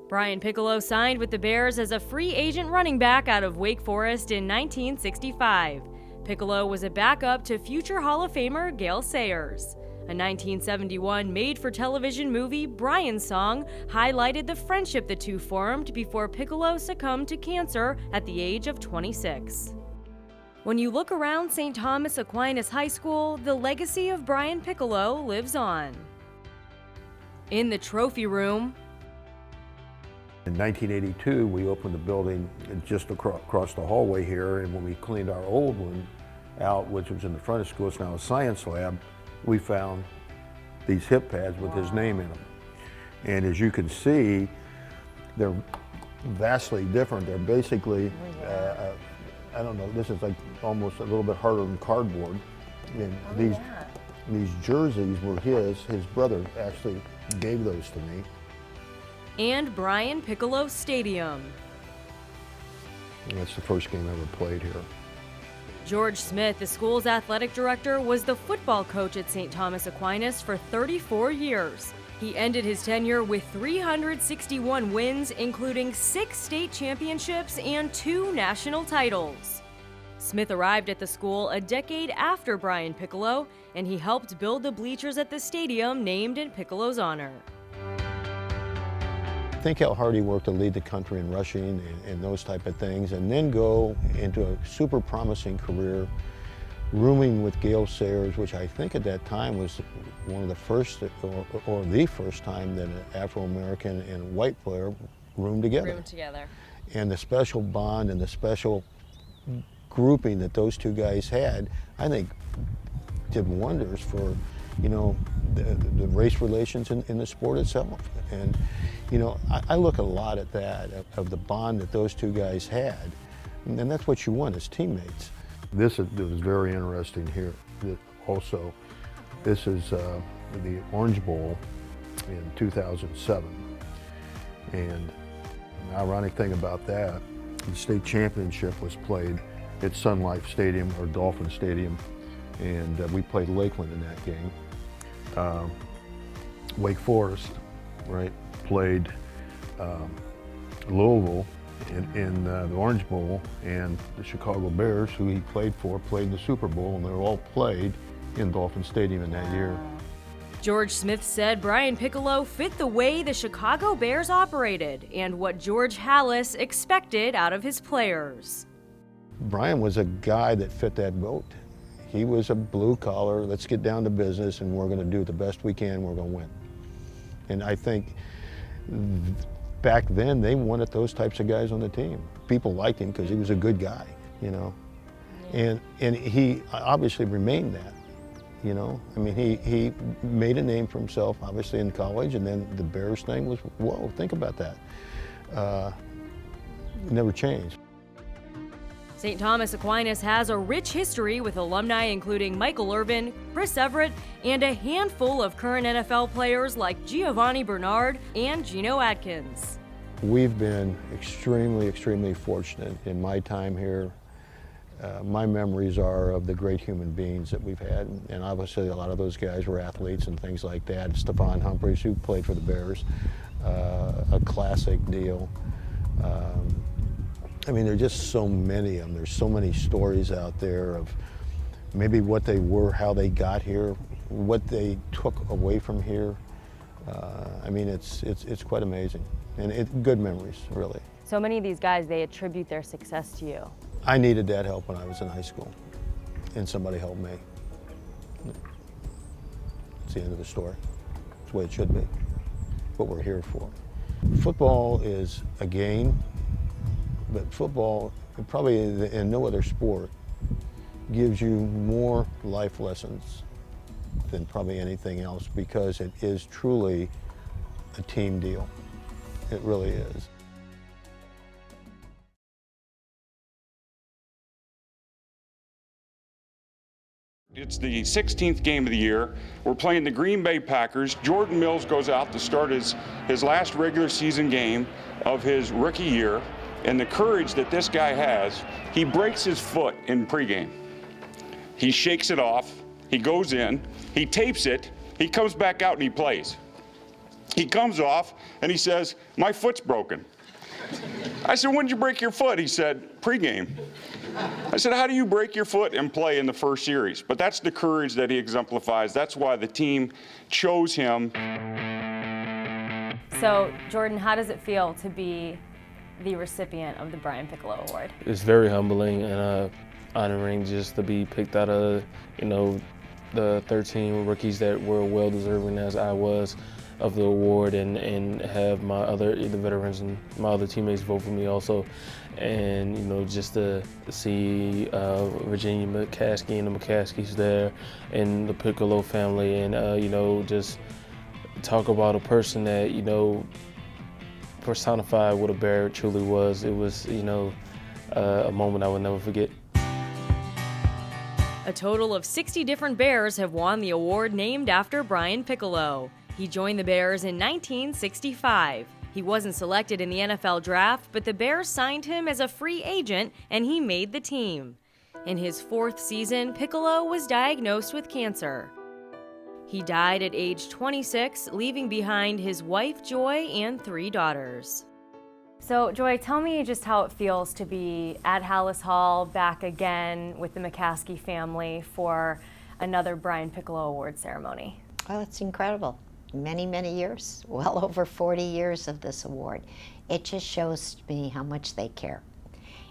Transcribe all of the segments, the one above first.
Brian Piccolo signed with the Bears as a free agent running back out of Wake Forest in 1965. Piccolo was a backup to future Hall of Famer Gale Sayers. A 1971 made-for-television movie, Brian's Song, highlighted the friendship the two formed before Piccolo succumbed to cancer at the age of 26. When you look around St. Thomas Aquinas High School, the legacy of Brian Piccolo lives on. In the trophy room, in 1982, we opened the building just across the hallway here, and when we cleaned our old one out, which was in the front of school, it's now a science lab, we found these hip pads with his name in them. And as you can see, they're vastly different. They're basically, I don't know, this is like almost a little bit harder than cardboard. And these jerseys were his brother actually gave those to me. And Brian Piccolo Stadium. And that's the first game I ever played here. George Smith, the school's athletic director, was the football coach at St. Thomas Aquinas for 34 years. He ended his tenure with 361 wins, including 6 state championships and 2 national titles. Smith arrived at the school a decade after Brian Piccolo, and he helped build the bleachers at the stadium named in Piccolo's honor. Think how hard he worked to lead the country in rushing and those type of things, and then go into a super promising career, rooming with Gale Sayers, which I think at that time was one of the first, or the first time that an Afro-American and white player roomed together. And the special bond and the special grouping that those two guys had, I think did wonders for, you know, the race relations in the sport itself. And, you know, I look a lot at that, of the bond that those two guys had. And that's what you want as teammates. This was very interesting here. Also, this is the Orange Bowl in 2007. And the ironic thing about that, the state championship was played at Sun Life Stadium, or Dolphin Stadium, and we played Lakeland in that game. Wake Forest, right, played Louisville in the Orange Bowl, and the Chicago Bears, who he played for, played in the Super Bowl, and they were all played in Dolphin Stadium in that year. George Smith said Brian Piccolo fit the way the Chicago Bears operated and what George Halas expected out of his players. Brian was a guy that fit that boat. He was a blue collar, let's get down to business and we're going to do the best we can, we're going to win. And I think back then they wanted those types of guys on the team. People liked him because he was a good guy, you know. And he obviously remained that, you know. I mean, he made a name for himself, obviously, in college, and then the Bears thing was, whoa, think about that. Never changed. St. Thomas Aquinas has a rich history with alumni including Michael Irvin, Chris Everett, and a handful of current NFL players like Giovanni Bernard and Geno Atkins. We've been extremely, extremely fortunate in my time here. My memories are of the great human beings that we've had, and obviously a lot of those guys were athletes and things like that. Stephon Humphreys, who played for the Bears, a classic deal. I mean, there are just so many of them. There's so many stories out there of maybe what they were, how they got here, what they took away from here. I mean, it's quite amazing, and good memories, really. So many of these guys, they attribute their success to you. I needed that help when I was in high school, and somebody helped me. It's the end of the story. It's the way it should be. What we're here for. Football is a game. But football, probably in no other sport, gives you more life lessons than probably anything else, because it is truly a team deal. It really is. It's the 16th game of the year. We're playing the Green Bay Packers. Jordan Mills goes out to start his last regular season game of his rookie year. And the courage that this guy has, he breaks his foot in pregame. He shakes it off, he goes in, he tapes it, he comes back out and he plays. He comes off and he says, "My foot's broken." I said, "When did you break your foot?" He said, "Pregame." I said, "How do you break your foot and play in the first series?" But that's the courage that he exemplifies. That's why the team chose him. So, Jordan, how does it feel to be the recipient of the Brian Piccolo Award? It's very humbling and honoring just to be picked out of, the 13 rookies that were well deserving as I was of the award, and have the veterans and my other teammates vote for me also. And just to see Virginia McCaskey and the McCaskies there, and the Piccolo family, and just talk about a person that personified what a Bear truly was. It was a moment I will never forget. A total of 60 different Bears have won the award named after Brian Piccolo. He joined the Bears in 1965. He wasn't selected in the NFL draft, but the Bears signed him as a free agent and he made the team. In his 4th season, Piccolo was diagnosed with cancer. He died at age 26, leaving behind his wife, Joy, and 3 daughters. So, Joy, tell me just how it feels to be at Hallis Hall back again with the McCaskey family for another Brian Piccolo Award ceremony. Well, it's incredible. Many, many years, well over 40 years of this award. It just shows me how much they care.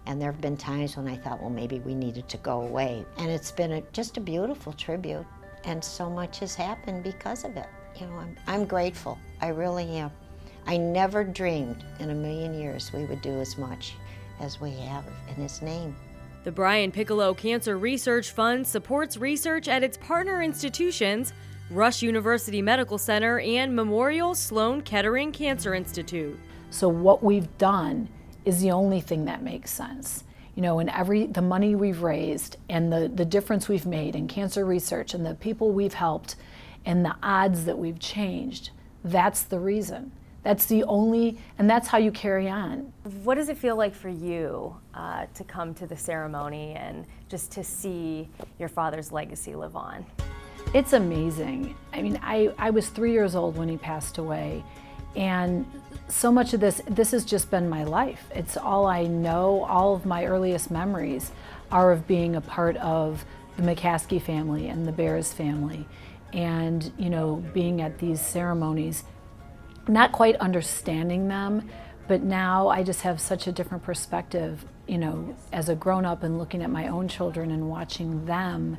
And there have been times when I thought, well, maybe we needed to go away. And it's been just a beautiful tribute, and so much has happened because of it. I'm grateful. I really am. I never dreamed in a million years we would do as much as we have in his name. The Brian Piccolo Cancer Research Fund supports research at its partner institutions, Rush University Medical Center and Memorial Sloan Kettering Cancer Institute. So what we've done is the only thing that makes sense. And the money we've raised and the difference we've made in cancer research and the people we've helped and the odds that we've changed, that's the reason. That's the only, and that's how you carry on. What does it feel like for you to come to the ceremony and just to see your father's legacy live on? It's amazing. I mean, I was 3 years old when he passed away, and so much of this has just been my life. It's all I know. All of my earliest memories are of being a part of the McCaskey family and the Bears family, and being at these ceremonies, not quite understanding them, but now I just have such a different perspective, as a grown-up and looking at my own children and watching them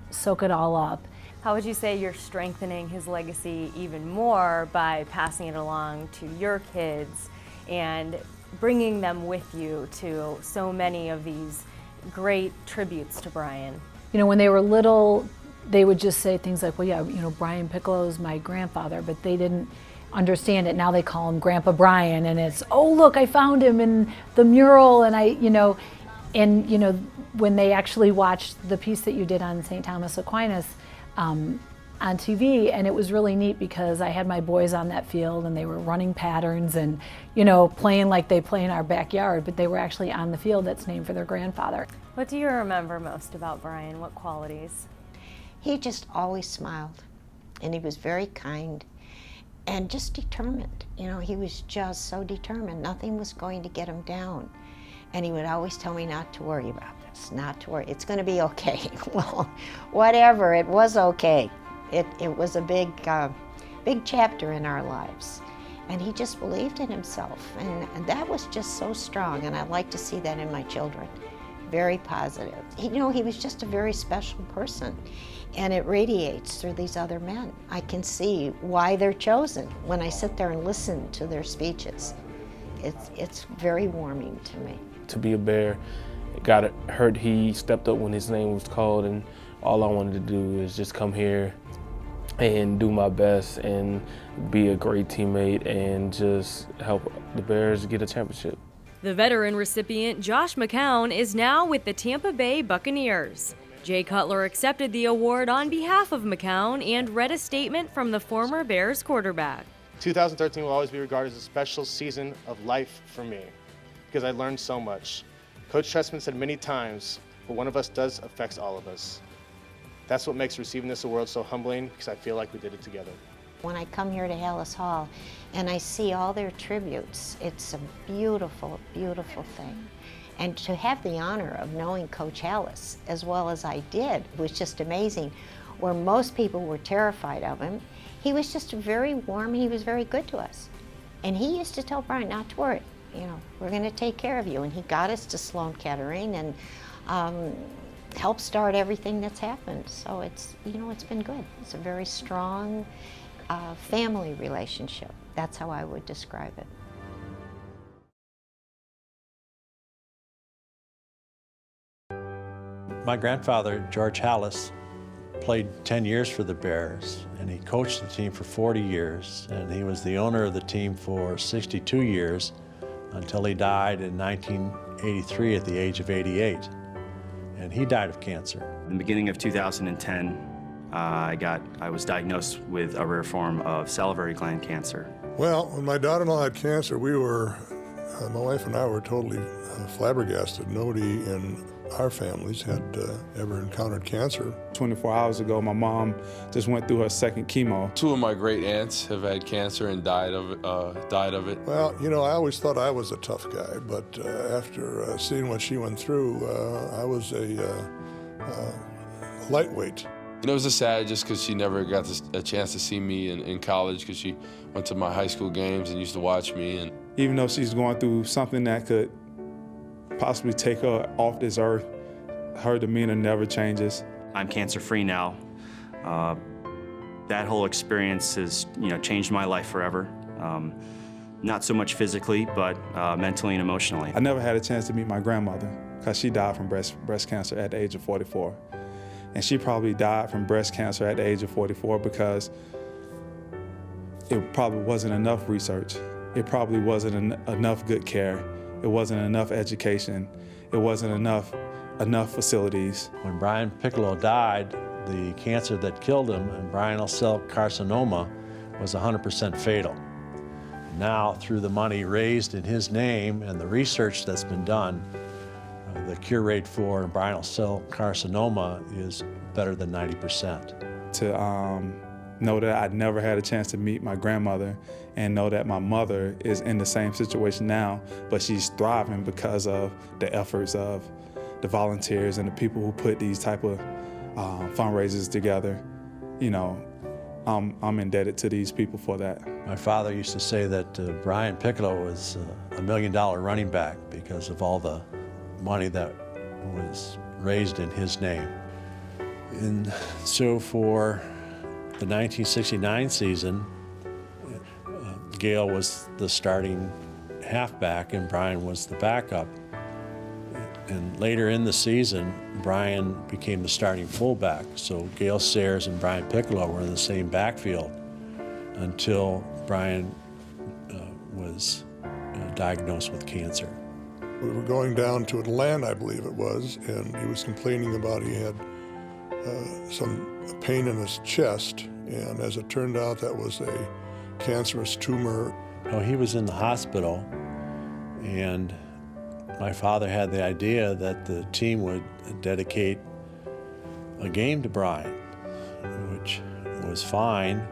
soak it all up. How would you say you're strengthening his legacy even more by passing it along to your kids and bringing them with you to so many of these great tributes to Brian? When they were little, they would just say things like, well, yeah, Brian Piccolo's my grandfather, but they didn't understand it. Now they call him Grandpa Brian, and it's, oh, look, I found him in the mural, and when they actually watched the piece that you did on St. Thomas Aquinas on TV, and it was really neat because I had my boys on that field and they were running patterns and playing like they play in our backyard, but they were actually on the field that's named for their grandfather. What do you remember most about Brian? What qualities? He just always smiled, and he was very kind and just determined. He was just so determined. Nothing was going to get him down. And he would always tell me not to worry about this, not to worry. It's going to be okay. Well, whatever, it was okay. It was a big chapter in our lives. And he just believed in himself. And that was just so strong. And I like to see that in my children. Very positive. He was just a very special person. And it radiates through these other men. I can see why they're chosen when I sit there and listen to their speeches. It's very warming to me. To be a Bear, got hurt. He stepped up when his name was called, and all I wanted to do is just come here and do my best and be a great teammate and just help the Bears get a championship. The veteran recipient, Josh McCown, is now with the Tampa Bay Buccaneers. Jay Cutler accepted the award on behalf of McCown and read a statement from the former Bears quarterback. 2013 will always be regarded as a special season of life for me because I learned so much. Coach Trestman said many times, what one of us does affects all of us. That's what makes receiving this award so humbling, because I feel like we did it together. When I come here to Hallis Hall and I see all their tributes, it's a beautiful, beautiful thing. And to have the honor of knowing Coach Hallis as well as I did was just amazing. Where most people were terrified of him, he was just very warm and he was very good to us. And he used to tell Brian not to worry, we're going to take care of you. And he got us to Sloan Kettering and helped start everything that's happened. So it's, it's been good. It's a very strong family relationship. That's how I would describe it. My grandfather, George Hallis, played 10 years for the Bears, and he coached the team for 40 years, and he was the owner of the team for 62 years until he died in 1983 at the age of 88. And he died of cancer. In the beginning of 2010, I was diagnosed with a rare form of salivary gland cancer. Well, when my daughter-in-law had cancer, my wife and I were totally flabbergasted. Nobody in our families had ever encountered cancer. 24 hours ago, my mom just went through her second chemo. 2 of my great aunts have had cancer and died of it. Well, I always thought I was a tough guy, but after seeing what she went through, I was a lightweight. It was just sad just because she never got a chance to see me in college because she went to my high school games and used to watch me. And even though she's going through something that could possibly take her off this earth, her demeanor never changes. I'm cancer-free now. That whole experience has, changed my life forever. Not so much physically, but mentally and emotionally. I never had a chance to meet my grandmother because she died from breast cancer at the age of 44. And she probably died from breast cancer at the age of 44 because it probably wasn't enough research. It probably wasn't enough good care. It wasn't enough education. It wasn't enough facilities. When Brian Piccolo died, the cancer that killed him, embryonal cell carcinoma, was 100% fatal. Now, through the money raised in his name and the research that's been done, the cure rate for embryonal cell carcinoma is better than 90%. To know that I'd never had a chance to meet my grandmother and know that my mother is in the same situation now, but she's thriving because of the efforts of the volunteers and the people who put these type of fundraisers together. I'm indebted to these people for that. My father used to say that Brian Piccolo was a $1 million running back because of all the money that was raised in his name. And so for the 1969 season, Gail was the starting halfback and Brian was the backup. And later in the season, Brian became the starting fullback. So Gail Sayers and Brian Piccolo were in the same backfield until Brian was diagnosed with cancer. We were going down to Atlanta, I believe it was, and he was complaining about he had some pain in his chest, and as it turned out, that was a cancerous tumor. He was in the hospital, and my father had the idea that the team would dedicate a game to Brian, which was fine,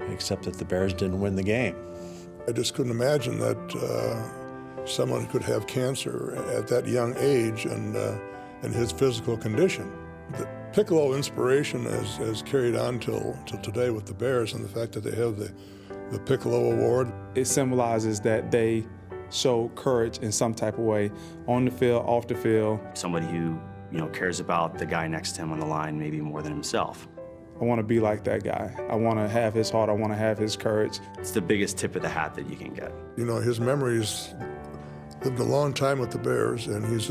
except that the Bears didn't win the game. I just couldn't imagine that someone could have cancer at that young age and his physical condition. The Piccolo inspiration has carried on till today with the Bears, and the fact that they have the Piccolo Award. It symbolizes that they show courage in some type of way, on the field, off the field. Somebody who, cares about the guy next to him on the line maybe more than himself. I want to be like that guy. I want to have his heart. I want to have his courage. It's the biggest tip of the hat that you can get. His memories lived a long time with the Bears, and he's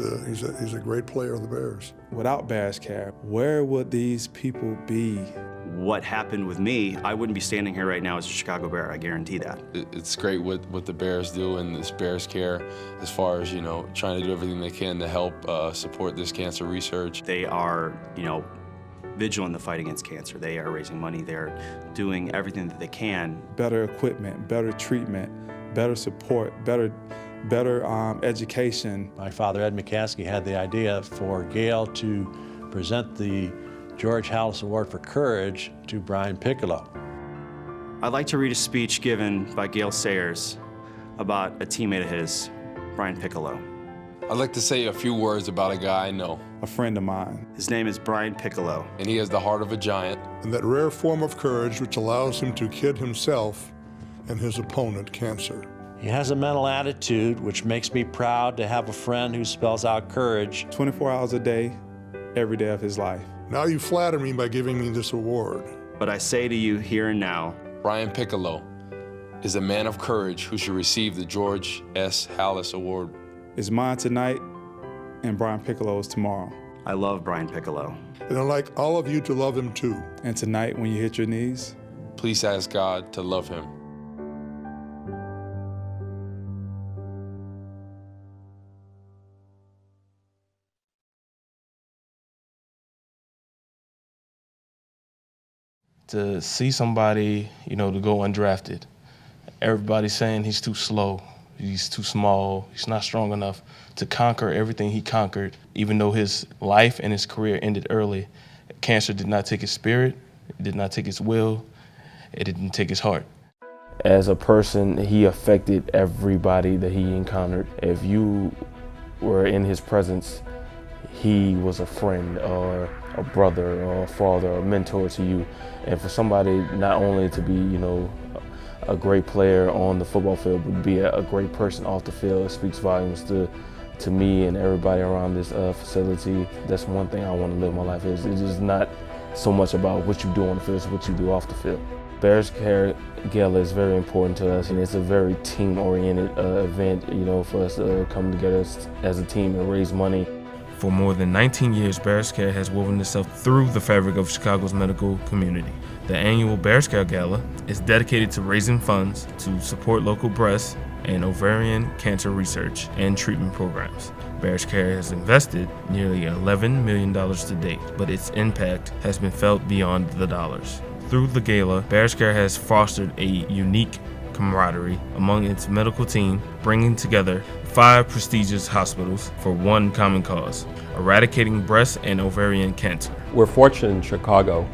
a great player of the Bears. Without Bears care, where would these people be? What happened with me, I wouldn't be standing here right now as a Chicago Bear, I guarantee that. It's great what the Bears do and this Bears Care as far as, trying to do everything they can to help support this cancer research. They are, vigilant in the fight against cancer. They are raising money. They're doing everything that they can. Better equipment, better treatment, better support, better education. My father, Ed McCaskey, had the idea for Gail to present the George Hallis Award for Courage to Brian Piccolo. I'd like to read a speech given by Gale Sayers about a teammate of his, Brian Piccolo. I'd like to say a few words about a guy I know. A friend of mine. His name is Brian Piccolo. And he has the heart of a giant. And that rare form of courage which allows him to kid himself and his opponent, cancer. He has a mental attitude which makes me proud to have a friend who spells out courage. 24 hours a day, every day of his life. Now you flatter me by giving me this award. But I say to you here and now, Brian Piccolo is a man of courage who should receive the George S. Hallis Award. It's mine tonight, and Brian Piccolo's tomorrow. I love Brian Piccolo. And I'd like all of you to love him too. And tonight, when you hit your knees, please ask God to love him. To see somebody, to go undrafted. Everybody's saying he's too slow, he's too small, he's not strong enough to conquer everything he conquered. Even though his life and his career ended early, cancer did not take his spirit, it did not take his will, it didn't take his heart. As a person, he affected everybody that he encountered. If you were in his presence, he was a friend or a brother or a father or a mentor to you. And for somebody not only to be, a great player on the football field, but be a great person off the field, it speaks volumes to me and everybody around this facility. That's one thing I want to live my life is. It is not so much about what you do on the field, it's what you do off the field. Bears Care Gala is very important to us, and it's a very team-oriented event, for us to come together as a team and raise money. For more than 19 years, Bears Care has woven itself through the fabric of Chicago's medical community. The annual Bears Care Gala is dedicated to raising funds to support local breast and ovarian cancer research and treatment programs. Bears Care has invested nearly $11 million to date, but its impact has been felt beyond the dollars. Through the gala, Bears Care has fostered a unique camaraderie among its medical team, bringing together 5 prestigious hospitals for one common cause: eradicating breast and ovarian cancer. We're fortunate in Chicago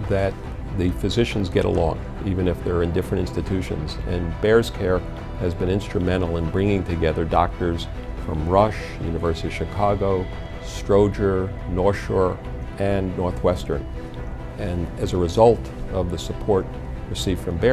that the physicians get along, even if they're in different institutions. And Bears Care has been instrumental in bringing together doctors from Rush, University of Chicago, Stroger, North Shore, and Northwestern. And as a result of the support received from Bears